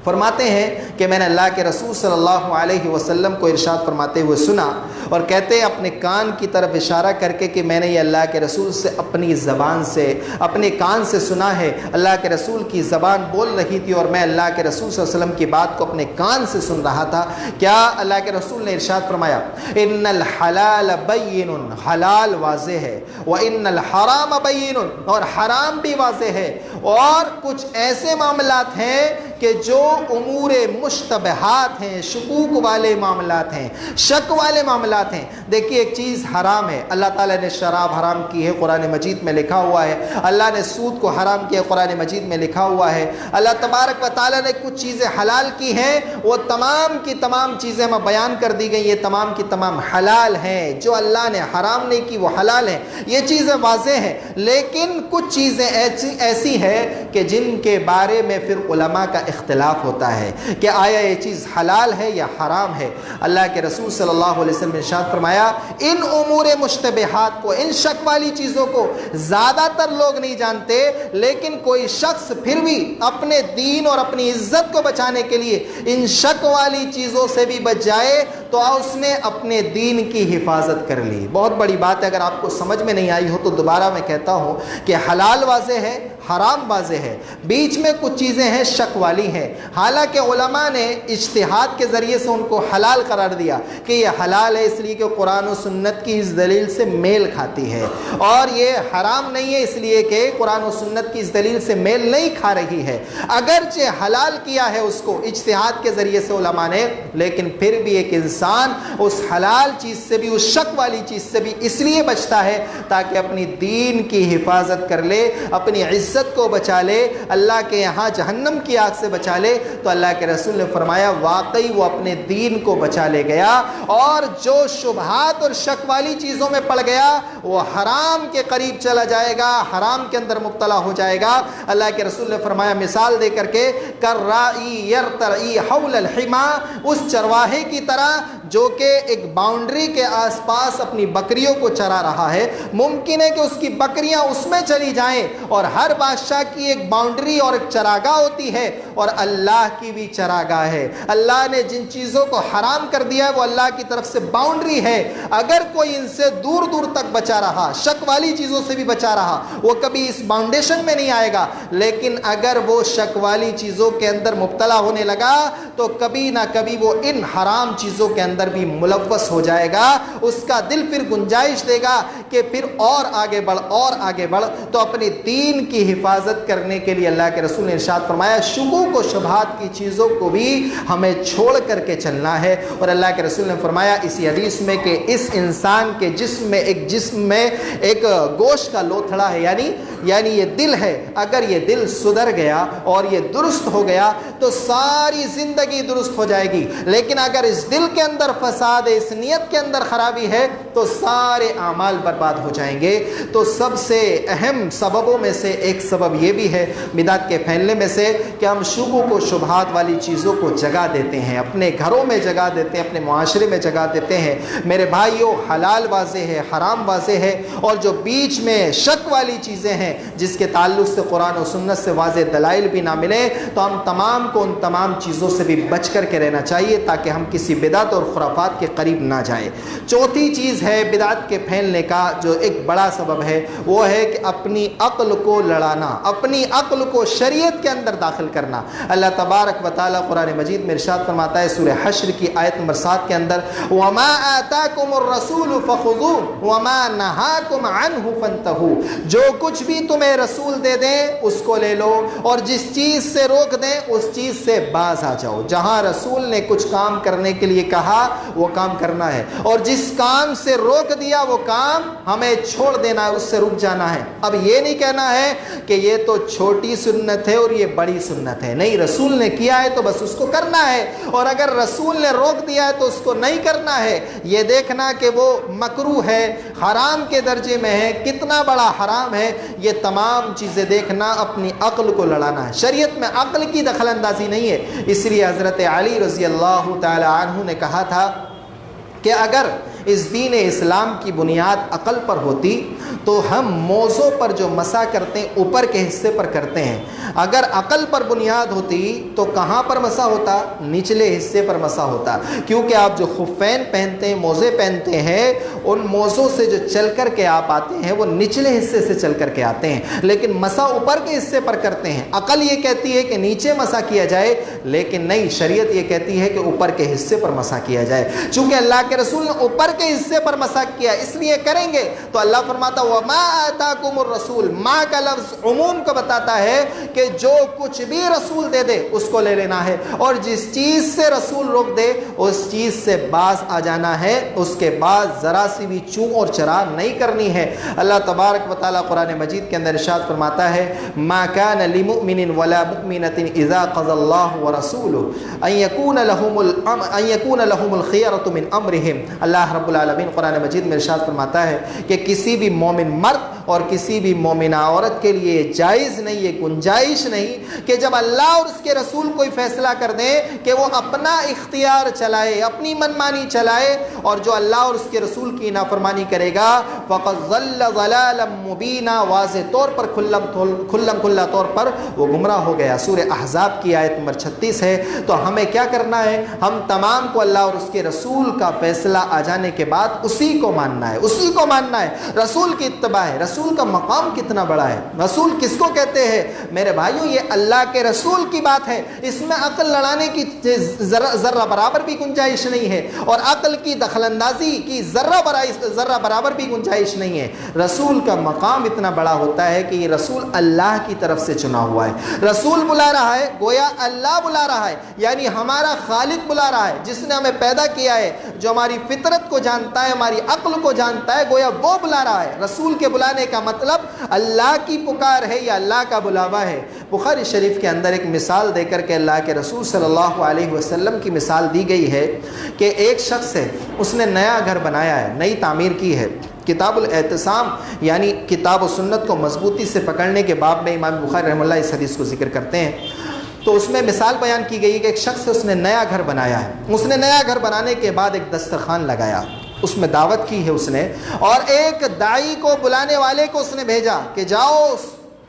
فرماتے ہیں کہ میں نے اللہ کے رسول صلی اللہ علیہ وسلم کو ارشاد فرماتے ہوئے سنا اور کہتے ہیں اپنے کان کی طرف اشارہ کر کے کہ میں نے یہ اللہ کے رسول سے اپنی زبان سے اپنے کان سے سنا ہے۔ اللہ کے رسول کی زبان بول رہی تھی اور میں اللہ کے رسول صلی اللہ علیہ وسلم کی بات کو اپنے کان سے سن رہا تھا۔ کیا اللہ کے رسول نے ارشاد فرمایا ان الحلال بین، حلال واضح ہے، وان الحرام بین، اور حرام بھی واضح ہے، اور کچھ ایسے معاملات ہیں کہ جو امور مشتبہات ہیں، شکوک والے معاملات ہیں، شک والے معاملات ہیں۔ دیکھیے ایک چیز حرام ہے، اللہ تعالیٰ نے شراب حرام کی ہے، قرآن مجید میں لکھا ہوا ہے۔ اللہ نے سود کو حرام کیا ہے، قرآن مجید میں لکھا ہوا ہے۔ اللہ تبارک و تعالیٰ نے کچھ چیزیں حلال کی ہیں، وہ تمام کی تمام چیزیں میں بیان کر دی گئی، یہ تمام کی تمام حلال ہیں۔ جو اللہ نے حرام نہیں کی وہ حلال ہیں، یہ چیزیں واضح ہیں۔ لیکن کچھ چیزیں ایسی ہیں کہ جن کے بارے میں پھر علماء کا اختلاف ہوتا ہے کہ آیا یہ چیز حلال ہے یا حرام ہے۔ اللہ کے رسول صلی اللہ علیہ وسلم نے ارشاد فرمایا ان امور مشتبہات کو، ان شک والی چیزوں کو زیادہ تر لوگ نہیں جانتے، لیکن کوئی شخص پھر بھی اپنے دین اور اپنی عزت کو بچانے کے لیے ان شک والی چیزوں سے بھی بچ جائے تو اس نے اپنے دین کی حفاظت کر لی۔ بہت بڑی بات ہے، اگر آپ کو سمجھ میں نہیں آئی ہو تو دوبارہ میں کہتا ہوں کہ حلال واضح ہے، حرام واضح ہے، بیچ میں کچھ چیزیں ہیں شک والی ہیں۔ حالانکہ علماء نے اجتہاد کے ذریعے سے ان کو حلال قرار دیا کہ یہ حلال ہے اس لیے کہ قرآن و سنت کی اس دلیل سے میل کھاتی ہے، اور یہ حرام نہیں ہے اس لیے کہ قرآن و سنت کی اس دلیل سے میل نہیں کھا رہی ہے۔ اگرچہ حلال کیا ہے اس کو اجتہاد کے ذریعے سے علماء نے، لیکن پھر بھی ایک انسان اس حلال چیز سے بھی، اس شک والی چیز سے بھی اس لیے بچتا ہے تاکہ اپنی دین کی حفاظت کر لے، اپنی عزت کو بچا لے، اللہ کے یہاں جہنم کی آگ سے بچا لے۔ تو اللہ کے رسول نے فرمایا واقعی وہ اپنے دین کو بچا لے گیا، اور جو شبہات اور شک والی چیزوں میں پڑ گیا وہ حرام کے قریب چلا جائے گا، حرام کے اندر مبتلا ہو جائے گا۔ اللہ کے رسول نے فرمایا مثال دے کر کے کرائی یرتعی حول الحما، اس چرواہے کی طرح جو کہ ایک باؤنڈری کے آس پاس اپنی بکریوں کو چرا رہا ہے۔ ممکن ہے کہ اس کی بکریاں اس میں چلی جائیں، اور ہر بادشاہ کی ایک باؤنڈری اور ایک چراگاہ ہوتی ہے، اور اللہ کی بھی چراگاہ ہے۔ اللہ نے جن چیزوں کو حرام کر دیا ہے وہ اللہ کی طرف سے باؤنڈری ہے۔ اگر کوئی ان سے دور دور تک بچا رہا، شک والی چیزوں سے بھی بچا رہا، وہ کبھی اس باؤنڈیشن میں نہیں آئے گا۔ لیکن اگر وہ شک والی چیزوں کے اندر مبتلا ہونے لگا تو کبھی نہ کبھی وہ ان حرام چیزوں کے اندر بھی ملوث ہو جائے گا۔ اس کا دل پھر گنجائش دے گا کہ پھر اور آگے بڑھ اور آگے بڑھ۔ تو اپنی دین کی حفاظت کرنے کے لیے اللہ کے رسول نے ارشاد فرمایا شکوک و شبہات کی چیزوں کو بھی ہمیں چھوڑ کر کے چلنا ہے۔ اور اللہ کے رسول نے فرمایا اسی حدیث میں کہ اس انسان کے جسم میں ایک گوشت کا لوتھڑا ہے، یعنی یہ دل ہے، اگر یہ دل سدھر گیا اور یہ درست ہو گیا تو ساری زندگی درست ہو جائے گی، لیکن اگر اس دل کے اندر فساد ہے، اس نیت کے اندر خرابی ہے تو سارے اعمال برباد ہو جائیں گے۔ تو سب سے اہم سببوں میں سے ایک سبب یہ بھی ہے بدعت کے پھیلنے میں سے کہ ہم شکوک و شبہات والی چیزوں کو جگہ دیتے ہیں، اپنے گھروں میں جگہ دیتے ہیں، اپنے معاشرے میں جگہ دیتے ہیں۔ میرے بھائیو، حلال واضح ہے، حرام واضح ہے، اور جو بیچ میں شک والی چیزیں ہیں جس کے تعلق سے قرآن و سنت سے واضح دلائل بھی نہ ملے، تو ہم تمام کو ان تمام چیزوں سے بھی بچ کر کے رہنا چاہیے تاکہ ہم کسی بدعت اور خرافات کے قریب نہ جائیں۔ چوتھی چیز ہے بدعت کے پھیلنے کا جو ایک بڑا سبب ہے، وہ ہے کہ اپنی عقل کو لڑانا، اپنی عقل کو شریعت کے اندر داخل کرنا۔ اللہ تبارک و تعالیٰ قرآن مجید میں ارشاد فرماتا ہے سورہ حشر کی آیت نمبر 7 کے اندر وَمَا آتَاكُمُ الرَّسُولُ فَخُذُوهُ وَمَا نَهَاكُمْ عَنْهُ فَانْتَهُوا، جو کچھ بھی تمہیں رسول دے دیں اس کو لے لو، اور جس چیز سے روک دیں اس چیز سے باز آ جاؤ۔ جہاں رسول نے کچھ کام کرنے کے لیے کہا وہ کام کرنا ہے، اور جس کام سے روک دیا وہ کام ہمیں چھوڑ دینا ہے، اس سے رک جانا ہے۔ اب یہ نہیں کہنا ہے کہ یہ تو چھوٹی سنت ہے اور یہ بڑی سنت ہے، نہیں، رسول نے کیا ہے تو بس اس کو کرنا ہے، اور اگر رسول نے روک دیا ہے تو اس کو نہیں کرنا ہے۔ یہ دیکھنا کہ وہ مکروہ ہے، حرام کے درجے میں ہے، کتنا بڑا حرام ہے، یہ تمام چیزیں دیکھنا، اپنی عقل کو لڑانا ہے۔ شریعت میں عقل کی دخل اندازی نہیں ہے، اس لیے حضرت علی رضی اللہ تعالی عنہ نے کہا تھا کہ اگر اس دین اسلام کی بنیاد عقل پر ہوتی تو ہم موضوع پر جو مسح کرتے ہیں اوپر کے حصے پر کرتے ہیں. اگر عقل پر بنیاد ہوتی تو کہاں پر مسح ہوتا؟ نچلے حصے پر مسح ہوتا. کیونکہ آپ جو خفین پہنتے ہیں، موزے پہنتے ہیں، ان موزوں سے جو چل کر کے آپ آتے ہیں وہ نچلے حصے سے چل کر کے آتے ہیں، لیکن مسح اوپر کے حصے پر کرتے ہیں. عقل یہ کہتی ہے کہ نیچے مسح کیا جائے، لیکن نہیں، شریعت یہ کہتی ہے کہ اوپر کے حصے پر مسح کیا جائے. چونکہ اللہ کے رسول نے اوپر کے حصے پر مسح کیا اس لیے کریں گے تو اللہ فرماتا وَمَا آتَاكُمُ الرَّسُولُ، ما کا لفظ عموم کو بتاتا ہے کہ جو کچھ بھی رسول دے دے اس کو لے لینا ہے، اور جس چیز سے رسول روک دے اس چیز سے باز آ جانا ہے، اس کے بعد ذرا سی بھی چوں اور چرا نہیں کرنی ہے. اللہ تبارک و تعالیٰ قرآن مجید کے اندر ارشاد فرماتا ہے ما كان لمؤمن ولا مؤمنة اذا قضى الله ورسوله ان يكون لهم الخيرة من امرهم. اللہ رب العالمین قرآن مجید میں ارشاد فرماتا ہے کہ کسی بھی مومن مرد اور کسی بھی مومنہ عورت کے لیے جائز نہیں، یہ گنجائش نہیں کہ جب اللہ اور اس کے رسول کوئی فیصلہ کر دیں کہ وہ اپنا اختیار چلائے، اپنی منمانی چلائے، اور جو اللہ اور اس کے رسول کی نافرمانی کرے گا فقد ضل ضلالا مبینا، واضح طور پر کھلا طور پر وہ گمراہ ہو گیا. سورہ احزاب کی آیت نمبر 36 ہے. تو ہمیں کیا کرنا ہے؟ ہم تمام کو اللہ اور اس کے رسول کا فیصلہ آ جانے کے بعد اسی کو ماننا ہے، اسی کو ماننا ہے. رسول کی اتباع ہے. رسول کا مقام کتنا بڑا ہے. رسول کس کو کہتے ہیں میرے بھائیوں؟ یہ اللہ کے رسول کی بات ہے. اس میں عقل لڑانے کی ذرہ برابر بھی گنجائش نہیں ہے، اور عقل کی دخل اندازی کی ذرہ برابر بھی گنجائش نہیں ہے. رسول کا مقام اتنا بڑا ہوتا ہے کہ یہ رسول اللہ کی طرف سے چنا ہوا ہے. رسول بلا رہا ہے گویا اللہ بلا رہا ہے، یعنی ہمارا خالق بلا رہا ہے جس نے ہمیں پیدا کیا ہے، جو ہماری فطرت کو جانتا ہے، ہماری عقل کو جانتا ہے، گویا وہ بلا رہا ہے. رسول کے بلانے کا مطلب اللہ کی پکار ہے یا اللہ کا بلاوا ہے. بخاری شریف کے اندر ایک مثال دے کر کے اللہ کے رسول صلی اللہ علیہ وسلم کی مثال دی گئی ہے کہ ایک شخص ہے، اس نے نیا گھر بنایا ہے، نئی تعمیر کی ہے. کتاب الاعتصام یعنی کتاب و سنت کو مضبوطی سے پکڑنے کے باب میں امام بخاری رحمہ اللہ اس حدیث کو ذکر کرتے ہیں. تو اس میں مثال بیان کی گئی کہ ایک شخص اس نے نیا گھر بنایا ہے. اس نے نیا گھر بنانے کے بعد ایک دسترخوان لگایا، اس میں دعوت کی ہے اس نے، اور ایک داعی کو بلانے والے کو اس نے بھیجا کہ جاؤ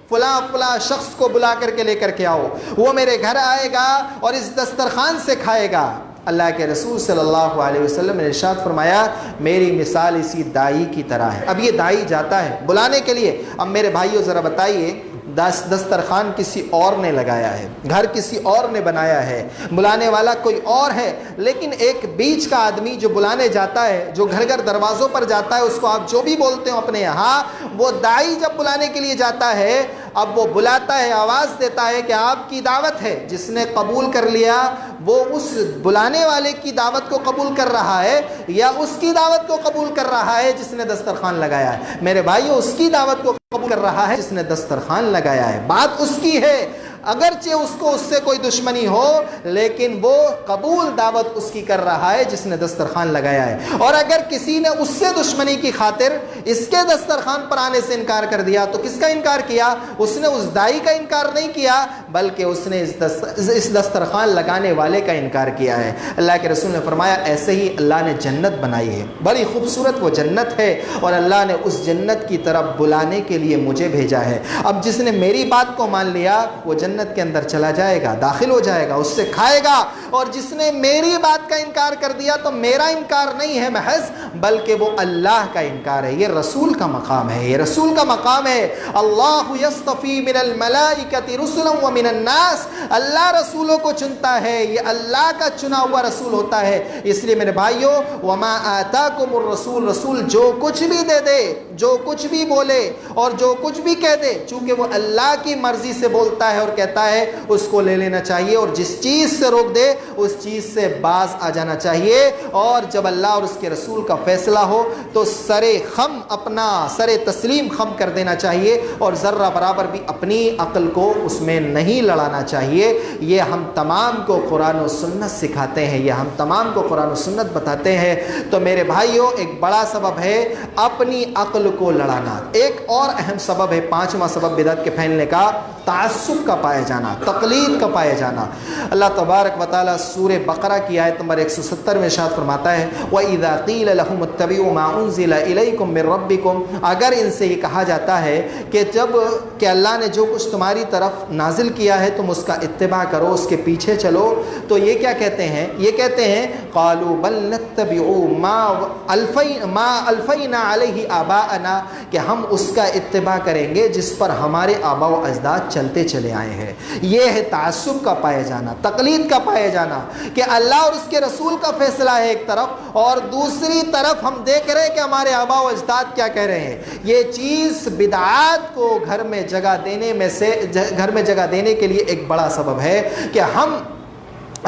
فلاں شخص کو بلا کر کے لے کر کے آؤ، وہ میرے گھر آئے گا اور اس دسترخوان سے کھائے گا. اللہ کے رسول صلی اللہ علیہ وسلم نے ارشاد فرمایا میری مثال اسی داعی کی طرح ہے. اب یہ داعی جاتا ہے بلانے کے لیے. اب میرے بھائیوں ذرا بتائیے، دسترخوان کسی اور نے لگایا ہے، گھر کسی اور نے بنایا ہے، بلانے والا کوئی اور ہے، لیکن ایک بیچ کا آدمی جو بلانے جاتا ہے، جو گھر گھر دروازوں پر جاتا ہے، اس کو آپ جو بھی بولتے ہو اپنے یہاں، وہ داعی جب بلانے کے لیے جاتا ہے، اب وہ بلاتا ہے، آواز دیتا ہے کہ آپ کی دعوت ہے. جس نے قبول کر لیا وہ اس بلانے والے کی دعوت کو قبول کر رہا ہے یا اس کی دعوت کو قبول کر رہا ہے جس نے دسترخوان لگایا ہے؟ میرے بھائیو اس کی دعوت کو قبول کر رہا ہے جس نے دسترخوان لگایا ہے. بات اس کی ہے، اگرچہ اس کو اس سے کوئی دشمنی ہو، لیکن وہ قبول دعوت اس کی کر رہا ہے جس نے دسترخوان لگایا ہے. اور اگر کسی نے اس سے دشمنی کی خاطر اس کے دسترخوان پر آنے سے انکار کر دیا تو کس کا انکار کیا؟ اس نے اس داعی کا انکار نہیں کیا، بلکہ اس نے اس دسترخوان لگانے والے کا انکار کیا ہے. اللہ کے رسول نے فرمایا ایسے ہی اللہ نے جنت بنائی ہے، بڑی خوبصورت وہ جنت ہے، اور اللہ نے اس جنت کی طرف بلانے کے لیے مجھے بھیجا ہے. اب جس نے میری بات کو مان لیا وہ جنت کے اندر چلا جائے گا، داخل ہو جائے گا، اس سے کھائے گا. اور جس نے میری بات کا انکار کر دیا تو میرا انکار نہیں ہے محض، بلکہ وہ اللہ کا انکار ہے. یہ رسول کا مقام ہے، یہ رسول کا مقام ہے. اللہ یصطفی من الملائکۃ رسلا ومن الناس، اللہ رسولوں کو چنتا ہے، یہ اللہ کا چنا ہوا رسول ہوتا ہے. اس لیے میرے بھائیو وما آتاکم الرسول، رسول جو کچھ بھی دے دے، جو کچھ بھی بولے اور جو کچھ بھی کہہ دے، چونکہ وہ اللہ کی مرضی سے بولتا ہے اور کہتا ہے، اس کو لے لینا چاہیے، اور جس چیز سے روک دے اس چیز سے باز آ جانا چاہیے. اور جب اللہ اور اس کے رسول کا فیصلہ ہو تو سرے خم اپنا سر تسلیم خم کر دینا چاہیے اور ذرہ برابر بھی اپنی عقل کو اس میں نہیں لڑانا چاہیے۔ یہ ہم تمام کو قرآن و سنت سکھاتے ہیں، یہ ہم تمام کو قرآن و سنت بتاتے ہیں۔ تو میرے بھائیوں، ایک بڑا سبب ہے اپنی عقل کو لڑانا۔ ایک اور اہم سبب ہے، پانچواں سبب بدعت کے پھیلنے کا، تعصب کا پایا جانا، تقلید کا پایا جانا۔ اللہ تبارک و تعالیٰ سورہ بقرہ کی آیت نمبر 170 میں ارشاد فرماتا ہے وَإِذَا قِيلَ لَهُمُ اتَّبِعُوا مَا أُنزِلَ إِلَيْكُم مِّن رَّبِّكُم، اگر ان سے یہ کہا جاتا ہے کہ اللہ نے جو کچھ تمہاری طرف نازل کیا ہے تم اس کا اتباع کرو، اس کے پیچھے چلو، تو یہ کیا کہتے ہیں؟ یہ کہتے ہیں قَالُوا بَلْ نَتَّبِعُوا مَا أَلْفَيْنَا عَلَيْهِ آبَاءَنَا، کہ ہم اس کا اتباع کریں گے جس پر ہمارے آباء و اجداد چلتے چلے آئے ہیں۔ یہ ہے تعصب کا پائے جانا، تقلید کا پائے جانا، کہ اللہ اور اس کے رسول کا فیصلہ ہے ایک طرف اور دوسری طرف ہم دیکھ رہے ہیں کہ ہمارے آباء و اجداد کیا کہہ رہے ہیں۔ یہ چیز بدعات کو گھر میں جگہ دینے کے لیے ایک بڑا سبب ہے کہ ہم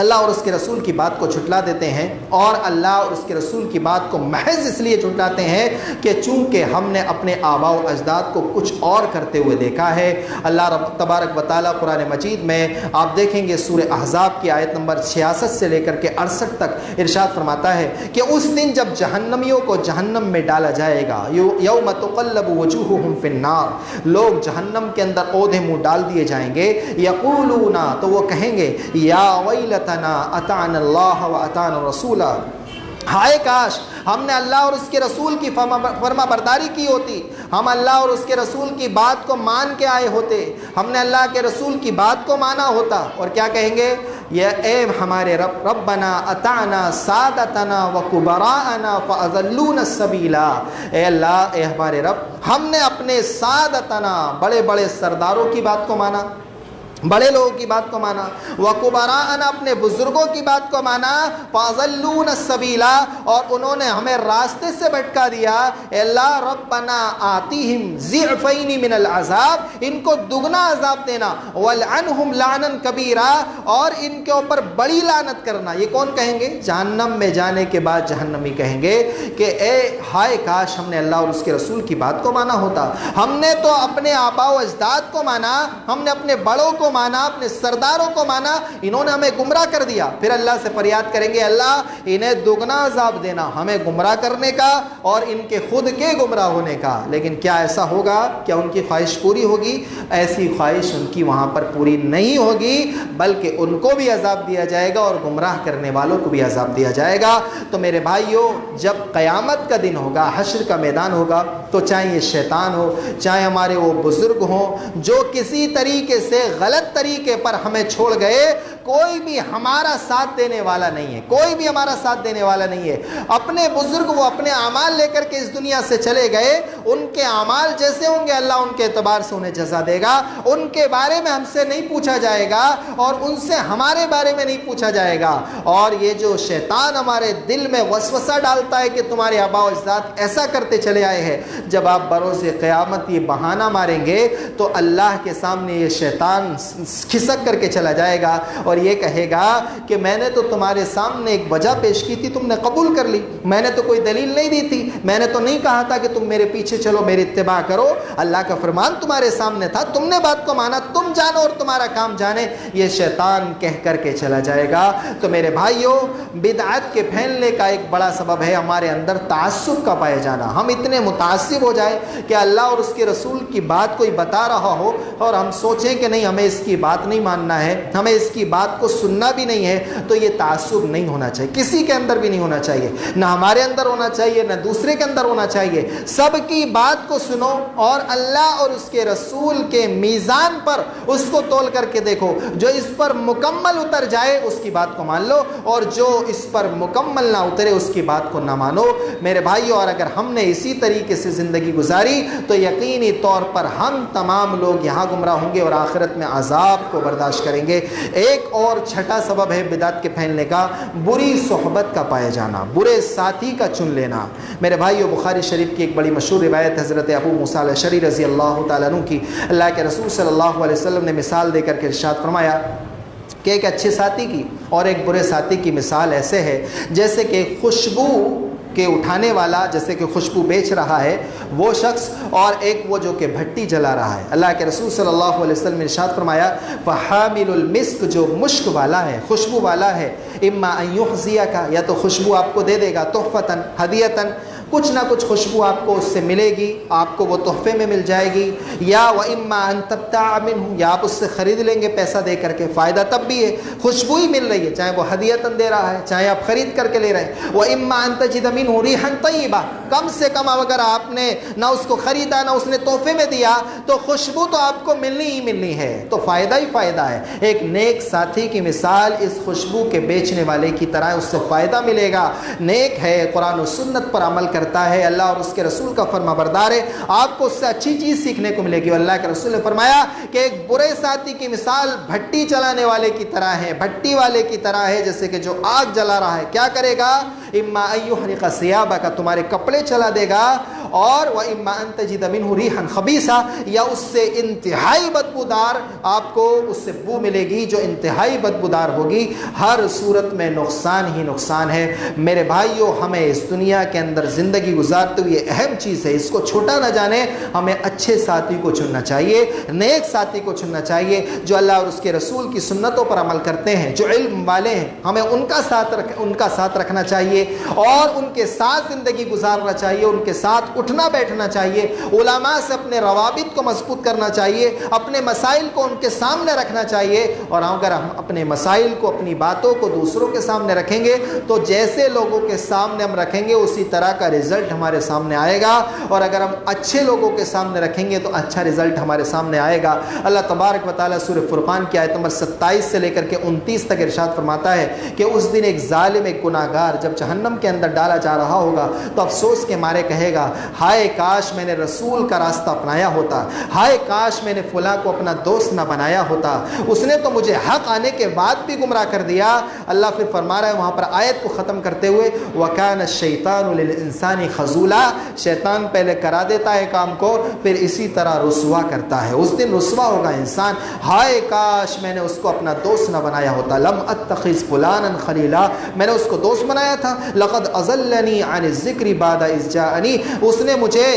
اللہ اور اس کے رسول کی بات کو جھٹلا دیتے ہیں، اور اللہ اور اس کے رسول کی بات کو محض اس لیے جھٹلاتے ہیں کہ چونکہ ہم نے اپنے آباء و اجداد کو کچھ اور کرتے ہوئے دیکھا ہے۔ اللہ رب تبارک و تعالیٰ قرآن مجید میں آپ دیکھیں گے سورہ احزاب کی آیت نمبر 66 سے لے کر کے 68 تک ارشاد فرماتا ہے کہ اس دن جب جہنمیوں کو جہنم میں ڈالا جائے گا، یوم تقلب وجوہہم فی النار، لوگ جہنم کے اندر اودھے منہ ڈال دیے جائیں گے، یقولون، تو وہ کہیں گے یا ویلتنا اطعنا اللہ و اطعنا الرسول، ہائے کاش ہم نے اللہ اور اس کے رسول کی فرما برداری کی ہوتی، ہم اللہ اور اس کے رسول کی بات کو مان کے آئے ہوتے، ہم نے اللہ کے رسول کی بات کو مانا ہوتا۔ اور کیا کہیں گے؟ یہ اے ہمارے رب، ربنا اطعنا سادتنا و کبراءنا فاضلونا السبیلا، اے اللہ، اے ہمارے رب، ہم نے اپنے سادتنا، بڑے بڑے سرداروں کی بات کو مانا، بڑے لوگوں کی بات کو مانا، وَقُبَرَاءَنَا، اپنے بزرگوں کی بات کو مانا، فَأَضَلُّونَ السَّبِيلَ، اور انہوں نے ہمیں راستے سے بھٹکا دیا۔ اے اللہ، رَبَّنَا آتِهِمْ ضِعْفَيْنِ مِنَ الْعَذَابِ، ان کو دگنا عذاب دینا، وَالْعَنْهُمْ لَعْنًا كَبِيرًا، اور ان کے اوپر بڑی لعنت کرنا۔ یہ کون کہیں گے؟ جہنم میں جانے کے بعد جہنمی کہیں گے کہ اے ہائے کاش ہم نے اللہ اور اس کے رسول کی بات کو مانا ہوتا، ہم نے تو اپنے آباء و اجداد کو مانا، ہم نے اپنے بڑوں کو مانا، اپنے سرداروں کو مانا، انہوں نے ہمیں گمراہ کر دیا۔ پھر اللہ سے فریاد کریں گے اللہ انہیں دگنا عذاب دینا، ہمیں گمراہ کرنے کا اور ان کے خود کے گمراہ ہونے کا۔ لیکن کیا ایسا ہوگا؟ کیا ان کی خواہش پوری ہوگی؟ ایسی خواہش ان کی وہاں پر پوری نہیں ہوگی، بلکہ ان کو بھی عذاب دیا جائے گا اور گمراہ کرنے والوں کو بھی عذاب دیا جائے گا۔ تو میرے بھائیوں، جب قیامت کا دن ہوگا، حشر کا میدان ہوگا، تو چاہے یہ شیطان ہو، چاہے ہمارے وہ بزرگ ہوں جو کسی طریقے سے غلط طریقے پر ہمیں چھوڑ گئے، کوئی بھی ہمارا ساتھ دینے والا نہیں ہے، کوئی بھی ہمارا ساتھ دینے والا نہیں ہے۔ اپنے بزرگ وہ اپنے اعمال لے کر کے اس دنیا سے چلے گئے، ان کے اعمال جیسے ہوں گے اللہ ان کے اعتبار سے انہیں جزا دے گا، ان کے بارے میں ہم سے نہیں پوچھا جائے گا اور ان سے ہمارے بارے میں نہیں پوچھا جائے گا۔ اور یہ جو شیطان ہمارے دل میں وسوسہ ڈالتا ہے کہ تمہارے آباء و اجداد ایسا کرتے چلے آئے ہیں، جب آپ بروز قیامت یہ بہانہ ماریں گے تو اللہ کے سامنے یہ شیطان کھسک کر کے چلا جائے گا اور یہ کہے گا کہ میں نے تو تمہارے سامنے ایک وجہ پیش کی تھی، تم نے قبول کر لی، میں نے تو کوئی دلیل نہیں دی تھی، میں نے تو نہیں کہا تھا کہ تم میرے پیچھے چلو، میری اتباع کرو، اللہ کا فرمان تمہارے سامنے تھا، تم نے بات کو مانا، تم جانو اور تمہارا کام جانے، یہ شیطان کہہ کر کے چلا جائے گا۔ تو میرے بھائیوں، بدعت کے پھیلنے کا ایک بڑا سبب ہے ہمارے اندر تعصب کا پائے جانا۔ ہم اتنے متعصب ہو جائے کہ اللہ اور اس کے رسول کی بات کوئی بتا رہا ہو اور ہم سوچیں کہ نہیں ہمیں اس کی بات نہیں ماننا ہے، ہمیں اس کی بات کو سننا بھی نہیں ہے، تو یہ تعصب نہیں ہونا چاہیے، کسی کے اندر بھی نہیں ہونا چاہیے، نہ ہمارے اندر ہونا چاہیے نہ دوسرے کے اندر ہونا چاہیے۔ سب کی بات کو سنو اور اللہ اور اس کے رسول کے میزان پر اس کو تول کر کے دیکھو، جو اس پر مکمل اتر جائے اس کی بات کو مان لو اور جو اس پر مکمل نہ اترے اس کی بات کو نہ مانو۔ میرے بھائیو، اور اگر ہم نے اسی طریقے سے زندگی گزاری تو یقینی طور پر ہم تمام لوگ یہاں گمراہ ہوں گے اور آخرت میں عذاب کو برداشت کریں گے۔ ایک اور چھٹا سبب ہے بدعت کے پھیلنے کا، بری صحبت کا پائے جانا، برے ساتھی کا چن لینا۔ میرے بھائیو، بخاری شریف کی ایک بڑی مشہور روایت حضرت ابو موسیٰ الاشعری رضی اللہ تعالیٰ عنہ کی، اللہ کے رسول صلی اللہ علیہ وسلم نے مثال دے کر کے ارشاد فرمایا کہ ایک اچھے ساتھی کی اور ایک برے ساتھی کی مثال ایسے ہے جیسے کہ خوشبو کے اٹھانے والا جیسے کہ خوشبو بیچ رہا ہے وہ شخص، اور ایک وہ جو کہ بھٹی جلا رہا ہے۔ اللہ کے رسول صلی اللہ علیہ وسلم نے ارشاد فرمایا فحامل المسک، جو مشک والا ہے، خوشبو والا ہے، اما ان یحظیک، یا تو خوشبو آپ کو دے دے گا، تحفتن ہدیتن، کچھ نہ کچھ خوشبو آپ کو اس سے ملے گی، آپ کو وہ تحفے میں مل جائے گی، یا وَإِمَّا أَن تَبْتَعَ مِنْهُ، یا آپ اس سے خرید لیں گے پیسہ دے کر کے، فائدہ تب بھی ہے، خوشبو ہی مل رہی ہے، چاہے وہ ہدیتاً دے رہا ہے، چاہے آپ خرید کر کے لے رہے ہیں۔ وَإِمَّا أَن تَجِدَ مِنْهُ رِيحًا طَيِّبًا، کم سے کم اگر آپ نے نہ اس کو خریدا نہ اس نے تحفے میں دیا تو خوشبو تو آپ کو ملنی ہی ملنی ہے، تو فائدہ ہی فائدہ ہے۔ ایک نیک ساتھی کی مثال اس خوشبو کے بیچنے والے کی طرح، اس سے فائدہ ملے گا، نیک ہے، قرآن و سنت پر عمل کرتا ہے، اللہ اور اس کے رسول کا فرما بردار ہے، آپ کو اس سے اچھی چیز سیکھنے کو ملے گی۔ اللہ کے رسول نے فرمایا کہ ایک برے ساتھی کی مثال بھٹی چلانے والے کی طرح ہے، بھٹی والے کی طرح ہے، جیسے کہ جو آگ جلا رہا ہے، کیا کرے گا؟ اما ان یحرق ثیابک، تمہارے کپڑے چلا دے گا، اور واما ان تجد منہ ریحا خبیثا، یا اس سے انتہائی بدبودار آپ کو اس سے بو ملے گی جو انتہائی بدبودار ہوگی۔ ہر صورت میں نقصان ہی نقصان ہے۔ میرے بھائیو، ہمیں اس دنیا کے اندر زندگی گزارتے ہوئے اہم چیز ہے، اس کو چھوٹا نہ جانے، ہمیں اچھے ساتھی کو چننا چاہیے، نیک ساتھی کو چننا چاہیے، جو اللہ اور اس کے رسول کی سنتوں پر عمل کرتے ہیں، جو علم والے ہیں، ہمیں ان کا ساتھ رکھنا چاہیے اور ان کے ساتھ زندگی گزارنا چاہیے، ان کے ساتھ اٹھنا بیٹھنا چاہیے، علماء سے اپنے روابط کو مضبوط کرنا چاہیے، اپنے مسائل کو ان کے سامنے رکھنا چاہیے، اور اگر ہم اپنے مسائل کو، اپنی باتوں کو دوسروں کے سامنے رکھیں گے تو جیسے لوگوں کے سامنے ہم رکھیں گے اسی طرح کا رزلٹ ہمارے سامنے آئے گا، اور اگر ہم اچھے لوگوں کے سامنے رکھیں گے تو اچھا رزلٹ ہمارے سامنے آئے گا۔ اللہ تبارک و تعالیٰ سورہ فرقان کی آیت نمبر 27 سے لے کر کے 29 تک ارشاد فرماتا ہے کہ اس دن ایک ظالم، ایک گناہگار جب جہنم کے اندر ڈالا جا رہا ہوگا تو افسوس کے مارے کہے گا ہائے کاش میں نے رسول کا راستہ اپنایا ہوتا، ہائے کاش میں نے فلاں کو اپنا دوست نہ بنایا ہوتا، اس نے تو مجھے حق آنے کے بعد بھی گمراہ کر دیا۔ اللہ پھر فرما رہا ہے وہاں پر آیت کو ختم کرتے ہوئے وَكَانَ الشَّيْطَانُ لِلْإِنسَانِ خَذُولًا، شیطان پہلے کرا دیتا ہے کام کو پھر اسی طرح رسوا کرتا ہے، اس دن رسوا ہوگا انسان، ہائے کاش میں نے اس کو اپنا دوست نہ بنایا ہوتا، لم اتخذ فلانا خلیلا، میں نے اس کو دوست بنایا تھا، لقد اضلنی عن الذکر بعد اذ جاءنی، اس نے مجھے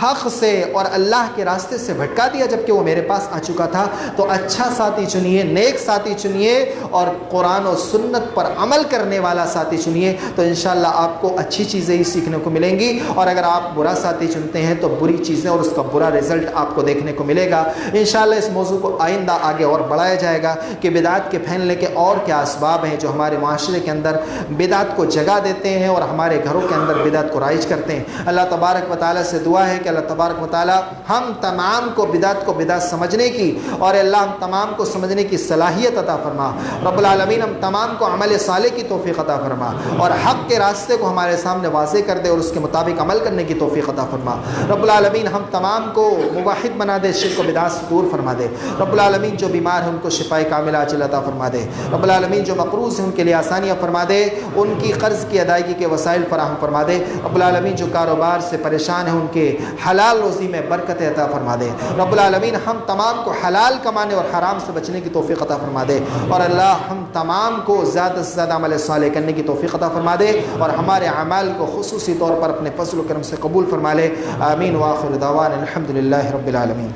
حق سے اور اللہ کے راستے سے بھٹکا دیا جبکہ وہ میرے پاس آ چکا تھا۔ تو اچھا ساتھی چنیے، نیک ساتھی چنیے، اور قرآن و سنت پر عمل کرنے والا ساتھی چنیے، تو انشاءاللہ آپ کو اچھی چیزیں ہی سیکھنے کو ملیں گی، اور اگر آپ برا ساتھی چنتے ہیں تو بری چیزیں اور اس کا برا رزلٹ آپ کو دیکھنے کو ملے گا۔ انشاءاللہ اس موضوع کو آئندہ آگے اور بڑھایا جائے گا کہ بدعات کے پھیلنے کے اور کیا اسباب ہیں جو ہمارے معاشرے کے اندر بدعات کو جگہ دیتے ہیں اور ہمارے گھروں کے اندر بدعت کو رائج کرتے ہیں۔ اللہ تبارک و تعالیٰ سے دعا ہے کہ اللہ تبارک و تعالیٰ ہم تمام کو بدعت سمجھنے کی، اور اللہ ہم تمام کو سمجھنے کی صلاحیت عطا فرما۔ رب العالمین ہم تمام کو عمل صالح کی توفیق عطا فرما، اور حق کے راستے کو ہمارے سامنے واضح کر دے اور اس کے مطابق عمل کرنے کی توفیق عطا فرما۔ رب العالمین ہم تمام کو موحد بنا دے، شرک و بدعات سے دور فرما دے۔ رب العالمین جو بیمار ہیں ان کو شفائے کاملہ عاجل عطا فرما دے۔ رب العالمین جو مقروض ہیں ان کے لیے آسانیاں فرما دے، ان کی قرض کی ادائیگی کے وسائل فراہم فرما دے۔ رب العالمین جو کاروبار سے پریشان ہیں ان کے حلال روزی میں برکت عطا فرما دے۔ رب العالمین ہم تمام کو حلال کمانے اور حرام سے بچنے کی توفیق عطا فرما دے، اور اللہ ہم تمام کو زیادہ سے زیادہ عمل صالح کرنے کی توفیق عطا فرما دے، اور ہمارے اعمال کو خصوصی طور پر اپنے فضل و کرم سے قبول فرما لے۔ آمین وآخر دعوانا الحمدللہ رب العالمین۔